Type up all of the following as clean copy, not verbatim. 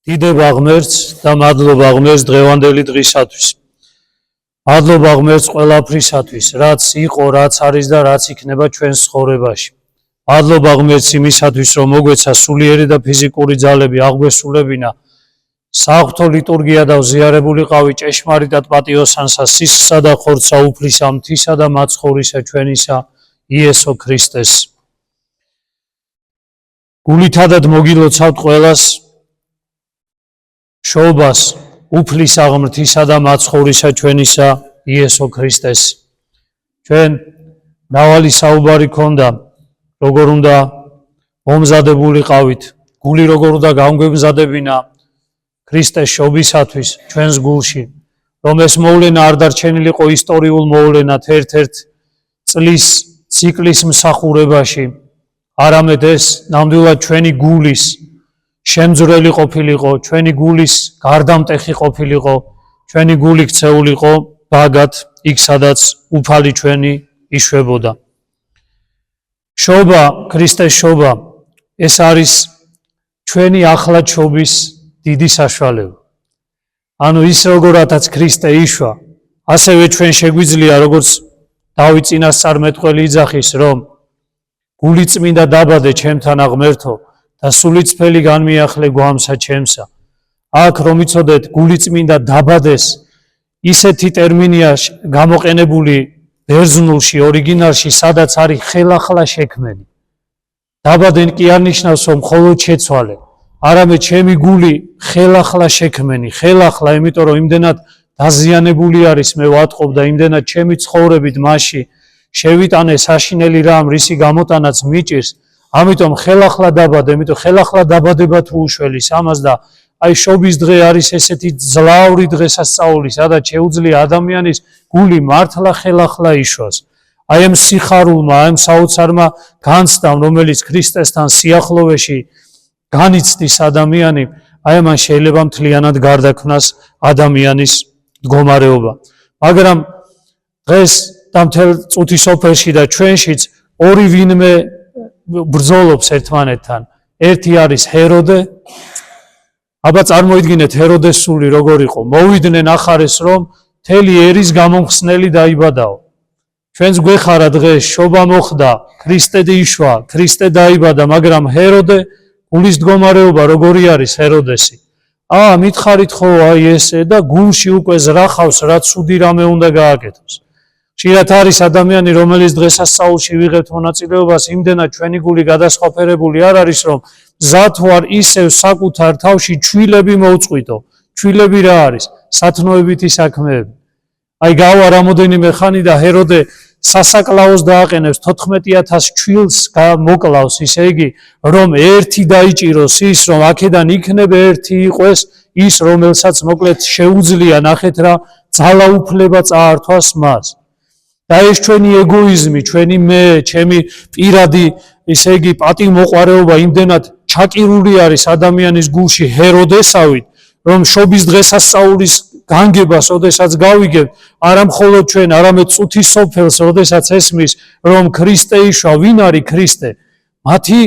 დიდება ღმერთს და მადლობა ღმერთს დღევანდელი დღისათვის. მადლობა ღმერთს ყველაფრისათვის, რაც იყო, რაც არის და რაც იქნება ჩვენს ცხოვრებაში. მადლობა ღმერთს იმისათვის, რომ მოგვეცა სულიერი და ფიზიკური ძალები აღგვესულებინა საღვთო ლიტურგია და ვზიარებულიყავი ჭეშმარიტად პატიოსანსა, სისხლსა და ხორცსა, უფლისა, მთისა და მაცხოვრისა ჩვენისა იესო ქრისტეს. გულითადად მოგილოცავთ ყველას შობას, უფლისა, ღმრთისა და მაცხოვრისა ჩვენისა იესო ქრისტეს. ჩვენ მრავალი საუბარი ქონდა, როგორ უნდა მომზადებულიყავით, გული როგორ უნდა გამგვემზადებინა ქრისტეს შობისათვის ჩვენს გულში, რომ ეს მოვლენა არ დარჩენილიყო ისტორიულ მოვლენად ერთ-ერთ წლის ციკლის მსახურებაში, არამედ ეს ნამდვილად ჩვენი გულის შემძვრელი ყოფილიყო, ჩვენი გულის გარდამტეხი ყოფილიყო, ჩვენი გული ქცეულიყო ბაგად იქ, სადაც უფალი ჩვენი იშვებოდა. შობა, ქრისტეს შობა, ეს არის ჩვენი ახლა შობის დიდი საშუალება. ანუ ის როგორაც ქრისტე იშვა, ასევე ჩვენ შეგვიძლია, როგორც დავით წინასწარმეტყველი იძახის, რომ გული წმინდა დაბადე ჩემთან აღმერთო და სულიწფელი განმიახლე გვამსა ჩემსა. აქ რომ იცოდეთ, გული წმინდა დაბადეს ისეთი ტერმინია გამოყენებული ბერძნულში, ორიგინალში, სადაც არის ხელახლა შექმენი. დაბადენ კი არ ნიშნავს, რომ მხოლოდ შეცვალე, არამედ ჩემი გული ხელახლა შექმენი, ხელახლა, იმიტომ რომ იმდენად დაზიანებული არის, მე ვატყობ და იმდენად ჩემი ცხოვრებით მასში შევიტანე საშინელი რამ, რისი გამოტანაც მიჭირს, ამიტომ ხელახლა დაბადე, იმიტომ ხელახლა დაბადება თუ უშველის ამას და აი შობის დღე არის ესეთი ძლავრი დღესასწაული, სადაც შეუძლია ადამიანის გული მართლა ხელახლა იშვას. აი ამ სიხარულმა, აი ამ საოცარმა განცდამ, რომელიც ქრისტესთან სიახლოვეში განიცდის ადამიანი, აი ამან შეიძლება მთლიანად გარდაქმნას ადამიანის მდგომარეობა. მაგრამ დღეს და მთელ წუთის სოფელში და ჩვენშიც ორი ვინმე ბრძოლობს ერთმანეთთან. ერთი არის ჰეროდე. აბა წარმოიდგინეთ ჰეროდეს სული როგორ იყო. მოვიდნენ ახარეს, რომ მთელი ერის გამომხსნელი დაიბადაო. ჩვენს გვეხარა დღეს შობა მოხდა, ქრისტე იშვა, ქრისტე დაიბადა, მაგრამ ჰეროდე გულის მდგომარეობა როგორი არის ჰეროდესი? მითხარით ხო აი ესე და გულში უკვე ზრახავს, რაც ცუდი რამე უნდა გააკეთოს. ხშირად არის ადამიანი, რომელიც დღესასწაულში ვიღებთ მონაწილეობას, იმდენად ჩვენი გული გადასყოფერებული არ არის, რომ მზად ვარ ისევ საკუთარ თავში ჩვილები მოვწყვიტო. ჩვილები რა არის? სათნოებითი საქმეები. აი გავა რამოდენიმე ხანი და ჰეროდე სასაკლაოს დააყენებს 14,000 ჩვილს მოკლავს, ისე იგი, რომ ერთი დაიჭიროს ის, რომ აქედან იქნება ერთი იყოს ის, რომელსაც მოკლედ შეუძლია ნახეთ რა ძალაუფლება წაართვას მას. და ეს ჩვენი ეგოიზმი, ჩვენი მე, ჩემი პირადი, ისე იგი პატივმოყვარეობა იმდენად ჩაკირული არის ადამიანის გულში ჰეროდესავით, რომ შობის დღესასწაულის განგებას, ოდესაც გავიგებთ, არა მხოლოდ ჩვენ, არამედ წუთის სოფელს, ოდესაც ესმის, რომ ქრისტე იშვა, ვინ არის ქრისტე? მათი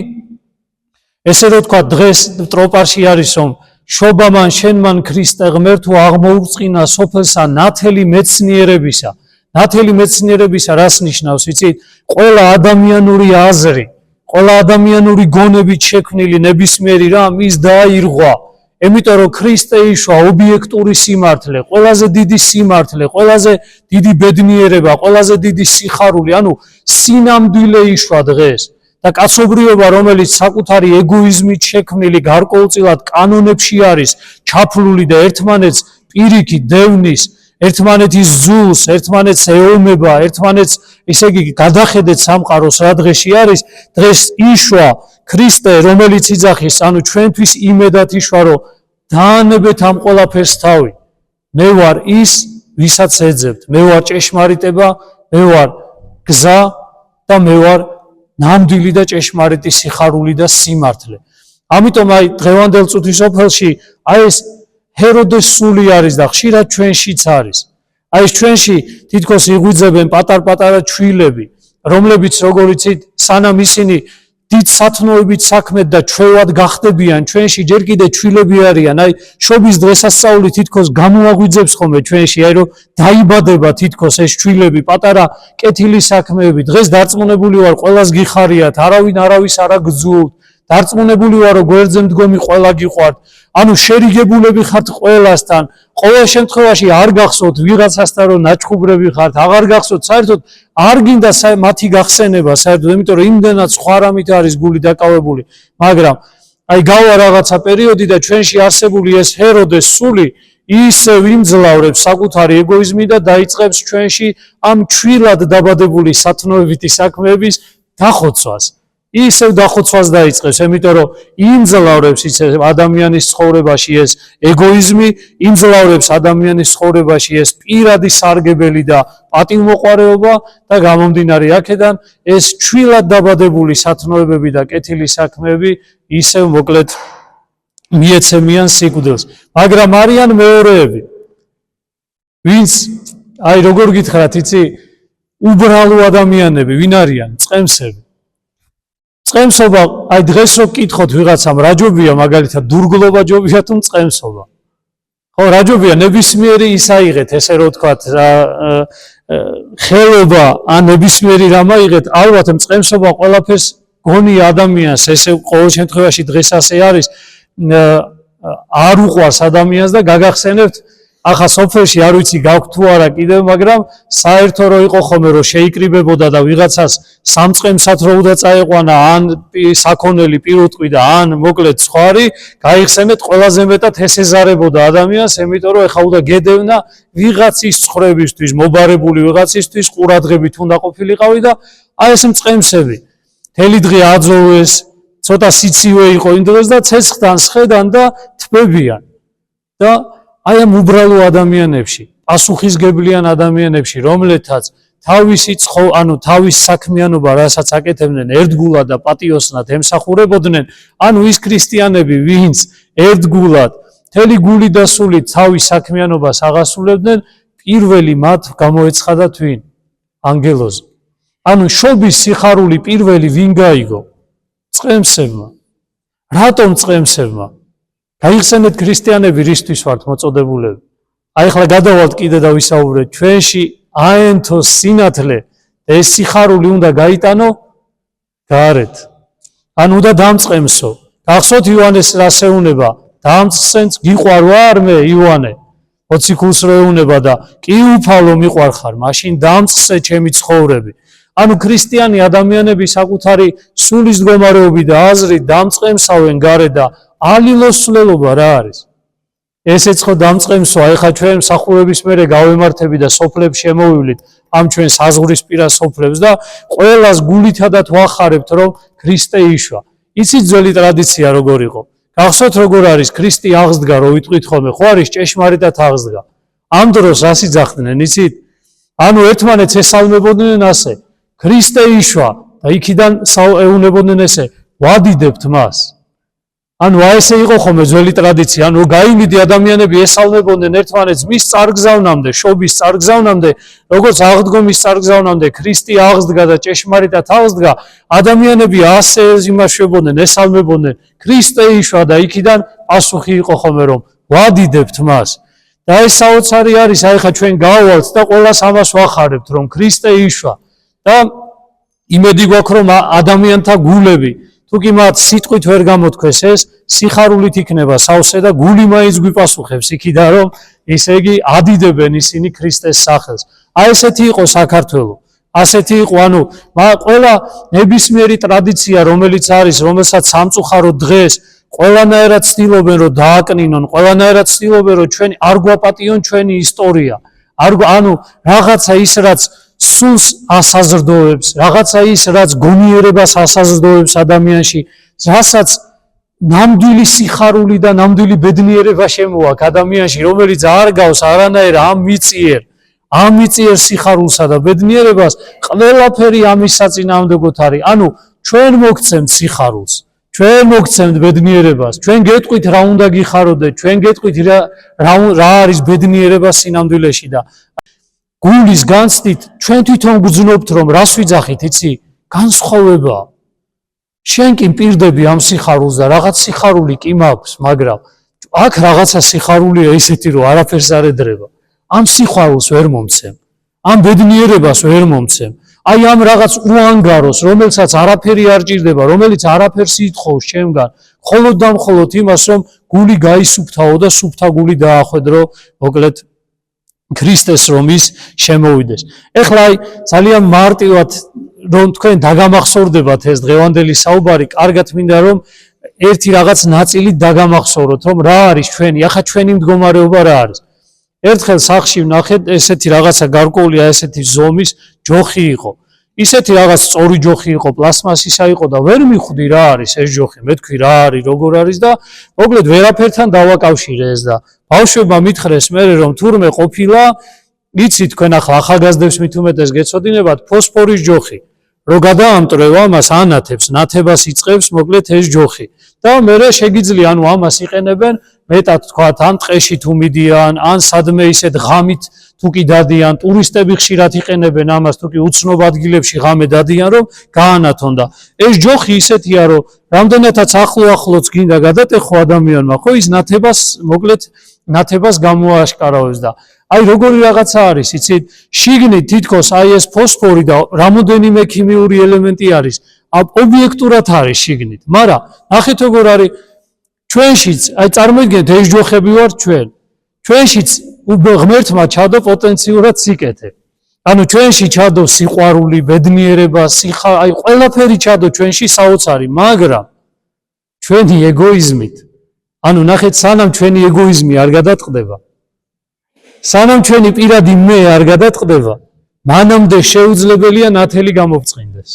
ესე რო თქვა დღეს ტროპარში არის, რომ შობამან შენმან ქრისტე ღმერთო აღმოურწყინა სოფელსა ნათელი მეცნიერებისა. ნათელი მეცნიერებისა რას ნიშნავს, იცით? ყველა ადამიანური აზრი, ყველა ადამიანური გონებით შექმნილი ნებისმიერი რამ ის დაირღვა. იმიტომ რომ ქრისტე იშვა ობიექტური სიმართლე, ყველაზე დიდი სიმართლე, ყველაზე დიდი ბედნიერება, ყველაზე დიდი სიხარული, ანუ სინამდვილე იშვა დღეს. და კაცობრიობა, რომელიც საკუთარი ეგოიზმით შექმნილი გარკვეულწილად კანონებში არის ჩაფლული და ერთმანეთს პირიქით დევნის, ერთმანეთის ზულს, ერთმანეთს ეომება, ერთმანეთს ისე იგი გადახედეთ სამყაროს რა დღეში არის, დღეს იშვა ქრისტე, რომელიც იძახის, ანუ ჩვენთვის იმედად იშვა, რომ დაანებეთ ამ ყველაფერს თავი. მე ვარ ის, ვისაც ეძებთ, მე ვარ ჭეშმარიტება, მე ვარ გზა და მე ვარ ნამდვილი და ჭეშმარიტი სიხარული და სიმართლე. ამიტომ აი დღევანდელ წუთის სოფელში აი ეს ჰეროდეს სული არის და ხშირად ჩვენშიც არის. აი ეს ჩვენში თითქოს იღვიძებენ პატარ-პატარა ჩვილები, რომლებიც როგორ იცით, სანამ ისინი დიდ სათნოებით საქმე და ჩვევად გახდებიან, ჩვენში ჯერ კიდე ჩვილები არიან, აი შობის დღესასწაული თითქოს გამოაგვიძებს ხოლმე ჩვენში, აი რომ დაიბადება თითქოს ეს ჩვილები, პატარა კეთილი საქმეები, დღეს დარწმუნებული ვარ, ყველას გიხარიათ, არავინ არავის არ აგძულთ, დარწმუნებული ვარ, რომ გვერდზე მდგომი ყველა გიყვართ, ანუ შერიგებულები ხართ ყველასთან, ყოველ შემთხვევაში არ გახსოვთ ვიღაცასთან რომ ნაჩხუბრები ხართ, აღარ გახსოვთ, საერთოდ არ გინდა მათი გახსენება, საერთოდ, იმიტომ რომ იმდენად სხვა რამით არის გული დაკავებული, მაგრამ აი გავა რაღაცა პერიოდი და ჩვენში არსებული ეს ჰეროდეს სული ისევ იმძლავრებს საკუთარი ეგოიზმი და დაიწყებს ჩვენში ამ ჩვილად დაბადებული სათნოებითი საქმეების დახოცვას. ისევ დახოცვას დაიწყებს, იმიტომ რომ იმძლავრებს ისე ადამიანის ცხოვრებაში ეს ეგოიზმი, იმძლავრებს ადამიანის ცხოვრებაში ეს პირადი სარგებელი და პატივმოყვარეობა და გამომდინარე აქედან ეს ჩვილად დაბადებული სათნოებები და კეთილი საქმეები ისევ მოკლედ მიეცემიან სიკვდილს. მაგრამ არიან მეორეები, ვინც აი როგორ გითხრათ, იცი, უბრალო ადამიანები, ვინ არიან? წყემსები. წყემსობა, აი დღეს რო გკითხოთ ვიღაცამ რა ჯობია, მაგალითად დურგლობა ჯობია თუ წყემსობა? ხო, რა ჯობია, ნებისმიერი ის აიღეთ, ესე რო ვთქვათ, ხელობა ან ნებისმიერი რამ აიღეთ, ალბათ წყემსობა ყველაფერს გონია ადამიანს, ესე ყოველ შემთხვევაში დღეს ასე არის, არ უყვარს ადამიანს და გაგახსენებთ ახლა სოფელში არ ვიცი გაქვთ თუ არა კიდევ, მაგრამ საერთო რო იყო ხოლმე რომ შეიკრიბებოდა და ვიღაცას სამწყემსად რო უნდა წაეყვანა, ან საქონელი პირუტყვი და ან მოკლედ სხვარი, გაიხსენეთ ყველაზე მეტად ესეზარებოდა ადამიანს, იმიტომ რომ ეხა უნდა გედევნა ვიღაცის ცხოვრებისთვის, მობარებული ვიღაცისთვის ყურადღებით უნდა ყოფილიყავი და აი ეს მწყემსები მთელი დღე აძოვეს, ცოტა სიცივე იყო იმ დროს და ცეცხლთან სხედან და თბებიან და აი ამ უბრალო ადამიანებში, პასუხისგებლიან ადამიანებში, რომლეთაც თავისი თავის საქმიანობა, რასაც აკეთებდნენ, ერთგულად და პატიოსნად ემსახურებოდნენ, ანუ ის ქრისტიანები, ვინც ერთგულად, მთელი გული და სულით თავის საქმიანობას აღასრულებდნენ, პირველი მათ გამოეცხადა თვინ? ანგელოზი. ანუ შობის სიხარული პირველი ვინ გაიგო? წყემსებმა. რატომ წყემსებმა? გაიხსენეთ ქრისტიანები რისთვის ვართ მოწოდებულები. აი ახლა გადავალთ კიდე და ვისაუბრეთ, ჩვენში აენთო სინათლე და ეს სიხარული უნდა გაიტანო გარეთ. ან უნდა დამწყემსო. გახსოვთ იოანეს რას ეუნება? დამწყსენს გიყვარ ვარ მე იოანე. 20 ქულს რო ეუნება და კი უფალო მიყვარხარ, მაშინ დამწყსე ჩემი ცხოვრები. ანუ ქრისტიანი ადამიანები საკუთარი სულის მდგომარეობით და აზრით დამწყემსავენ გარეთ და ალილოსვლელობა რა არის? ესეც ხო დამწყემსო, აი ხა ჩვენ მსახურების მერე გავემართები და სოფლებს შემოვივლით ამ ჩვენ საზღვრისპირა სოფლებს და ყველას გულითადად ვახარებთ, რომ ქრისტე იშვა. იცით ძველი ტრადიცია როგორ იყო? გახსოვთ როგორ არის ქრისტე აღსდგა, რო ვიტყვით ხოლმე, ხო არის ჭეშმარიტად აღსდგა. ამ დროს რას იძახდნენ, იცით? ანუ ერთმანეთს ესალმებოდნენ ასე, ქრისტე იშვა და იქიდან ეუნებოდნენ ესე, ვადიდებთ მას. ანუ აი ესე იყო ხოლმე ძველი ტრადიცია, ანუ გაიმიდი ადამიანები ესალმებოდნენ ერთმანეთს მის წარგზავნამდე, შობის წარგზავნამდე, როგორც აღდგომის წარგზავნამდე ქრისტე აღსდგა და ჭეშმარიტად აღსდგა, ადამიანები ასე იმაშვებოდნენ, ესალმებოდნენ, ქრისტე იშვა და იქიდან პასუხი იყო ხოლმე რომ ვადიდებთ მას. და ეს საოცარი არის, აი ხა ჩვენ გავვალთ და ყველას ამას ვახარებთ, რომ ქრისტე იშვა და იმედი გვაქვს რომ ადამიანთა გულები თუ კი მათ სიტყვით ვერ გამოთქვეს ეს, სიხარულით იქნება სავსე და გული მაინც გვიპასუხებს იქიდან, რომ ესე იგი ადიდებენ ისინი ქრისტეს სახელს. აი ესეთი იყო საქართველო. ასეთი იყო, ანუ ყველა ნებისმიერი ტრადიცია, რომელიც არის, რომელსაც სამწუხაროდ დღეს ყველანაირად ცდილობენ, რომ დააკნინონ, ყველანაირად ცდილობენ, რომ ჩვენი არ გვაპატიონ ჩვენი ისტორია. ანუ რაღაცა ის, რაც სულს ასაზრდოებს, რაღაცა ის, რაც გონიერებას ასაზრდოებს ადამიანში, რასაც ნამდვილი სიხარული და ნამდვილი ბედნიერება შემოაქვს ადამიანში, რომელიც არ გავს არანაირ ამ მიწიერ სიხარულსა და ბედნიერებას, ყველაფერი ამის საწინააღმდეგოდ არის. ანუ ჩვენ მოგცემთ სიხარულს, ჩვენ მოგცემთ ბედნიერებას, ჩვენ გეტყვით რა უნდა გიხაროდეთ, ჩვენ გეტყვით რა არის ბედნიერება სინამდვილეში და გულის განცდით ჩვენ თვითონ გძნობთ რომ რას ვიძახით, იცი? განსხვავება. შენ კი მპირდები ამ სიხარულს და რაღაც სიხარული კი მაქვს, მაგრამ აქ რაღაცა სიხარულია ისეთი, რომ არაფერს არ ედრება. ამ სიხარულს ვერ მომცემ. ამ ბედნიერებას ვერ მომცემ. აი ამ რაღაც უანგაროს, რომელსაც არაფერი არ ჭირდება, რომელიც არაფერს ითხოვს ჩემგან, მხოლოდ და მხოლოდ იმას, რომ გული გაისუფთავო და სუფთა გული დაახვედრო, მოკლედ ქრისტეს რომ ის შემოვიდეს. ეხლა აი ძალიან მარტივად რომ თქვენ დაგამახსოვრდებათ ეს დღევანდელი საუბარი, კარგად მინდა რომ ერთი რაღაც ნაწილი დაგამახსოვროთ, რომ რა არის ჩვენი, ახლა ჩვენი მდგომარეობა რა არის. ერთხელ სახლში ვნახეთ ესეთი რაღაცა გარკვეული ესეთი ზომის ჯოხი იყო. ისეთი რაღაც სწორი ჯოხი იყო, პლასმასისა იყო და ვერ მიხვდი რა არის ეს ჯოხი. მე თქვი რა არის, როგორ არის და მოკლედ ვერაფერთან დავაკავშირე ეს და ბავშვებმა მითხრეს მე რომ თურმე ყოფილა, იცი თქვენ ახლა ახალგაზრდებს მით უმეტეს გეცოდინებათ ფოსფორის ჯოხი. რო გადაამტრევ ამას ანათებს, ნათებას იწყებს მოკლედ ეს ჯოხი. და მე შეგიძლია ანუ ამას იყენებენ მეტად თქვათ ან ტყეში თუ მიდიან, ან სადმე ისეთ ღამით თუ კი დადიან, ტურისტები ხშირად იყენებენ ამას, თუ კი უცნობ ადგილებში ღამე დადიან, რომ გაანათონ და ეს ჯოხი ისეთია, რომ რამდენადაც ახლოც გინდა გადატეხო ადამიანმა, ხო ის ნათებას მოკლედ ნათებას გამოაშკარავებს და აი როგორი რაღაცა არის, იცით, შიგნით თითქოს აი ეს ფოსფორი და რამოდენიმე ქიმიური ელემენტი არის, ობიექტურად არის შიგნით, მაგრამ ნახეთ როგორ არის ჩვენშიც, აი წარმოიდგინეთ ეს ჯოხები ვართ ჩვენ. ჩვენშიც ღმერთმა ჩადო პოტენციურად სიკეთე. ანუ ჩვენში ჩადო სიყვარული, ბედნიერება, აი ყველაფერი ჩადო ჩვენში საოცარი, მაგრამ ჩვენი ეგოიზმით, ანუ ნახეთ სანამ ჩვენი ეგოიზმი არ გადაწყდება, სანამ ჩვენი პირადი მე არ გადაწყდება, მანამდე შეუძლებელია ნათელი გამოვწყინდეს.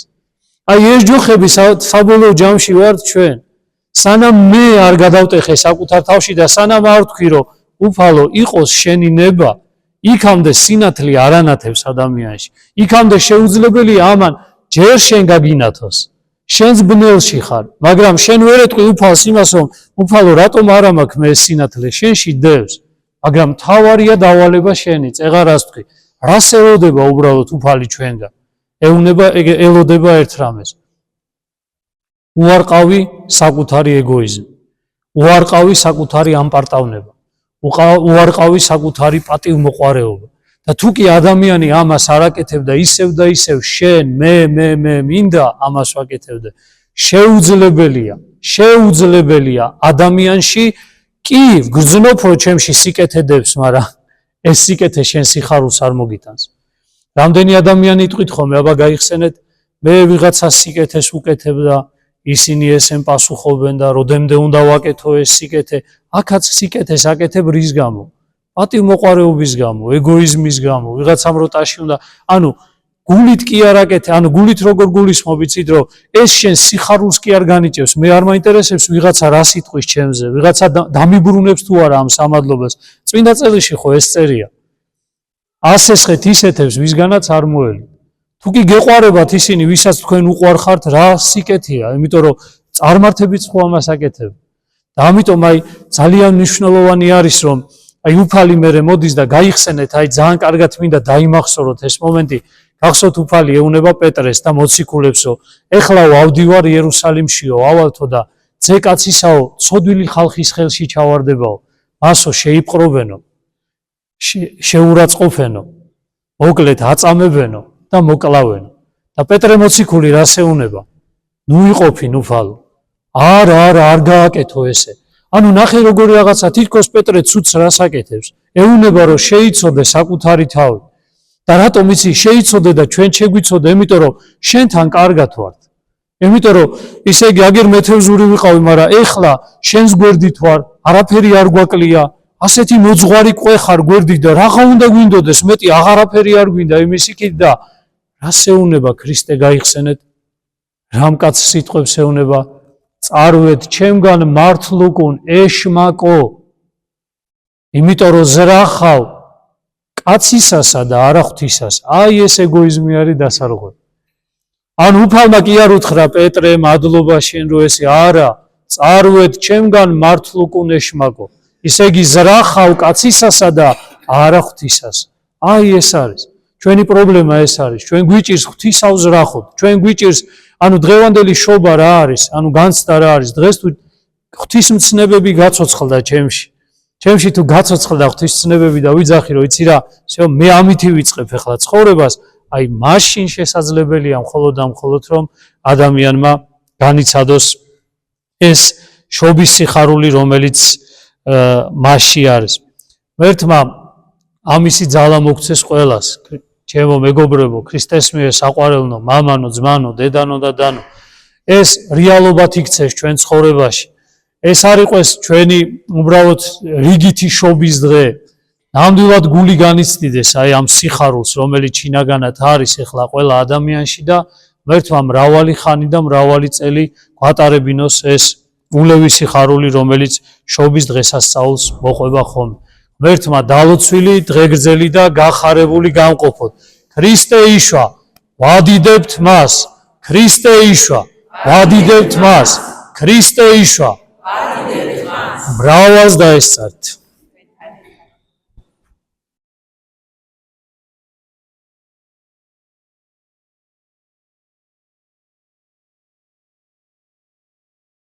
აი ეს ჯოხები საბოლოო ჯამში ვართ ჩვენ. სანამ მე არ გადავტეხე საკუთარ თავში და სანამ არ ვთქვი, რომ უფალო იყოს შენი ნება, იქამდე სინათლე არ ანათებს ადამიანში. იქამდე შეუძლებელია ამან ჯერ შენ გაგინათოს. შენს ბნელში ხარ, მაგრამ შენ ვერ ეტყვი უფალს იმას, რომ უფალო რატომ არ მაქვს მე სინათლე, შენში დევს. მაგრამ თავარია დავალება შენი, წეღარას თქვი. რას ელოდება უბრალოდ უფალი ჩვენგან? ელოდება ერთ რამეს. უარყავი საკუთარი ეგოიზმი, უარყავი საკუთარი ამპარტავნება, უარყავი საკუთარი პატივმოყვარეობა. და თუ კი ადამიანი ამას არ აკეთებდა ისევ და ისევ შენ, მე მინდა ამას ვაკეთებდე. შეუძლებელია ადამიანში კი გრძნობ რომ ჩემში სიკეთე დევს, მაგრამ ეს სიკეთე შენ სიხარულს არ მოგიტანს. რამდენი ადამიანი იტყვით ხოლმე, აბა გაიხსენეთ, მე ვიღაცა სიკეთეს უკეთებ და ისინი ესენ პასუხობენ და როდემდე უნდა ვაკეთო ეს სიკეთე. აქაც სიკეთეს აკეთებ რის გამო? პატივმოყვარეობის გამო, ეგოიზმის გამო, ვიღაცამ როტაში უნდა, ანუ გულით კი არ აკეთე, ანუ გულით როგორ გულისხმობ, იცით რომ ეს შენ სიხარულს კი არ განიჭევს, მე არ მაინტერესებს ვიღაცა რა სიტყვის ჩემზე, ვიღაცა დამიბრუნებს თუ არა ამ სამადლობას. წმინდა წერილში ხო ეს წერია. ასესხეთ ისეთებს, ვისგანაც არ მოელით. თუ კი გეყვარებათ ისინი, ვისაც თქვენ უყვარხართ, რა სიკეთეა, იმიტომ რომ წარმართებიც ხო ამას აკეთებ. და ამიტომ აი ძალიან მნიშვნელოვანი არის, რომ აი უფალი მერე მოდის და გაიხსენეთ, აი ძალიან კარგად მინდა დაიმახსოვროთ ეს მომენტი. გახსოვთ უფალი ეუნება პეტრეს და მოციქულებსო, ეხლაო ავდივარ იერუსალიმშიო, ავალთო და ძეკაცისაო, ცოდვილი ხალხის ხელში ჩავარდებაო, მასო შეიპყრობენო, შეურაცხყოფენო, მოკლედ აწამებენო და მოკლავენო. და პეტრე მოციქული რას ეუნება? ნუ იყოფინ უფალო. არ გააკეთო ესე. ანუ ნახე როგორი რაღაცა, თითქოს პეტრე ცუდს რას აკეთებს? ეუნება რომ შეიცოდე საკუთარი თავი. და რატომ იცი შეიცოდე და ჩვენ შეგვიცოდე, იმიტომ რომ შენთან კარგად ვართ. იმიტომ რომ ისე იგი აგერ მეთევზური ვიყავი, მაგრამ ეხლა შენს გვერდით ვარ, არაფერი არ გვაკლია, ასეთი მოძღვარი ყვე ხარ გვერდით და რაღა უნდა გვინდოდეს, მეტი აღარაფერი არ გვინდა იმის იქით და რას ეუნება ქრისტე გაიხსენეთ? რამ კაც სიტყვებს ეუნება? წარვეთ ჩემგან მართლუკუნ ეშმაკო, იმიტომ რომ ზრახავ კაცისასა და არა ღვთისას. აი ეს ეგოიზმი არის დასარღვევი. ან უფალმა კი არ უთხრა პეტრე, მადლობა შენ რო ესე, არა, წარვეთ ჩემგან მართლუკუნ ეშმაკო. ისე იგი ზრახავ კაცისასა და არა ღვთისას. აი ეს არის. ჩვენი პრობლემა ეს არის. ჩვენ გვიჭირს ღვთისაუზრახოდ. ჩვენ გვიჭირს, ანუ დღევანდელი შობა რა არის, ანუ განცდა რა არის. დღეს თუ ღვთისმცნებები გაცოცხლდა ჩემში. ჩემში თუ გაცოცხლდა ღვთისმცნებები და ვიძახი რომ იცი რა, მე ამითი ვიწყებ ახლა ცხოვრებას, აი მაშინ შესაძლებელია მხოლოდ რომ ადამიანმა განიცადოს ეს შობის სიხარული, რომელიც მასში არის. ერთმა ამისი ძალა მოგცეს ყველას, ჩემო მეგობრებო, ქრისტეს მიერ საყვარელნო, მამანო, ძმანო, დედანო და დანო. ეს რეალობად იქცეს ჩვენ ცხოვრებაში. ეს არ იყოს ჩვენი უბრალოდ რიგითი შობის დღე. ნამდვილად გული განიცდიდეს აი ამ სიხარულს, რომელიც შინაგანად არის ახლა ყველა ადამიანში და ერთმა მრავალი ხანი და მრავალი წელი გვატარებინოს ეს ულევი სიხარული, რომელიც შობის დღესასწაულს მოყვება ხოლმე. ერთმა დალოცვილი, დღეგრძელი და გახარებული გამყოფოთ. ქრისტე იშვა, ვადიდებთ მას. ქრისტე იშვა, ვადიდებთ მას. ქრისტე იშვა. მრავალს დაესწართ.